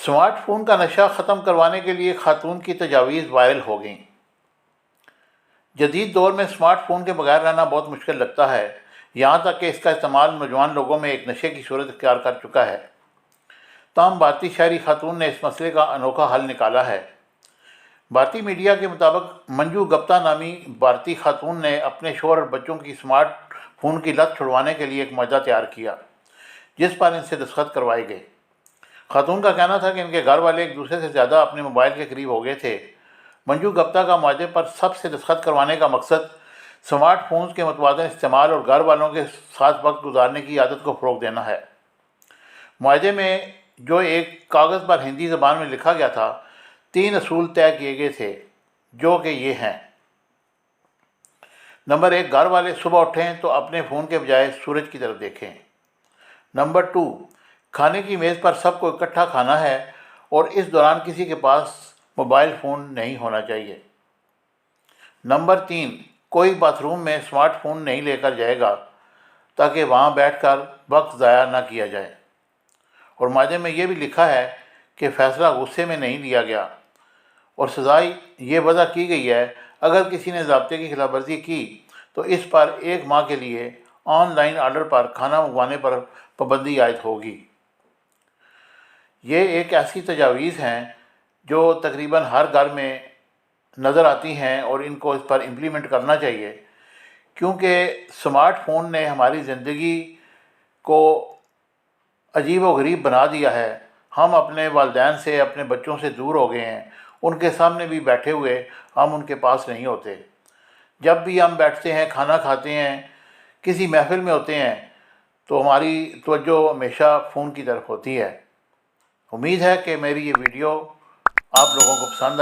Smart phone کا نشہ ختم کروانے کے لیے خاتون کی تجاویز وائرل ہو گئیں۔ جدید دور میں اسمارٹ فون کے بغیر رہنا بہت مشکل لگتا ہے، یہاں تک کہ اس کا استعمال نوجوان لوگوں میں ایک نشے کی صورت اختیار کر چکا ہے۔ تاہم بھارتی شہری خاتون نے اس مسئلے کا انوکھا حل نکالا ہے۔ بھارتی میڈیا کے مطابق منجو گپتا نامی بھارتی خاتون نے اپنے شوہر اور بچوں کی اسمارٹ فون کی لت چھڑوانے کے لیے ایک معاہدہ تیار کیا، جس پر ان سے دستخط کروائے گئے۔ خاتون کا کہنا تھا کہ ان کے گھر والے ایک دوسرے سے زیادہ اپنے موبائل کے قریب ہو گئے تھے۔ منجو گپتا کا معاہدے پر سب سے دستخط کروانے کا مقصد اسمارٹ فونز کے متوازن استعمال اور گھر والوں کے ساتھ وقت گزارنے کی عادت کو فروغ دینا ہے۔ معاہدے میں جو ایک کاغذ پر ہندی زبان میں لکھا گیا تھا، 3 اصول طے کیے گئے تھے، جو کہ یہ ہیں: نمبر 1، گھر والے صبح اٹھیں تو اپنے فون کے بجائے سورج کی طرف دیکھیں۔ نمبر 2، کھانے کی میز پر سب کو اکٹھا کھانا ہے اور اس دوران کسی کے پاس موبائل فون نہیں ہونا چاہیے۔ نمبر 3، کوئی باتھ روم میں اسمارٹ فون نہیں لے کر جائے گا تاکہ وہاں بیٹھ کر وقت ضائع نہ کیا جائے۔ اور معاہدے میں یہ بھی لکھا ہے کہ فیصلہ غصے میں نہیں لیا گیا اور سزا یہ وضع کی گئی ہے، اگر کسی نے ضابطے کی خلاف ورزی کی تو اس پر 1 ماہ کے لیے آن لائن آرڈر پر کھانا منگوانے پر پابندی عائد ہوگی۔ یہ ایک ایسی تجاویز ہیں جو تقریباً ہر گھر میں نظر آتی ہیں اور ان کو اس پر امپلیمنٹ کرنا چاہیے، کیونکہ اسمارٹ فون نے ہماری زندگی کو عجیب و غریب بنا دیا ہے۔ ہم اپنے والدین سے، اپنے بچوں سے دور ہو گئے ہیں، ان کے سامنے بھی بیٹھے ہوئے ہم ان کے پاس نہیں ہوتے۔ جب بھی ہم بیٹھتے ہیں، کھانا کھاتے ہیں، کسی محفل میں ہوتے ہیں تو ہماری توجہ ہمیشہ فون کی طرف ہوتی ہے۔ امید ہے کہ میری یہ ویڈیو آپ لوگوں کو پسند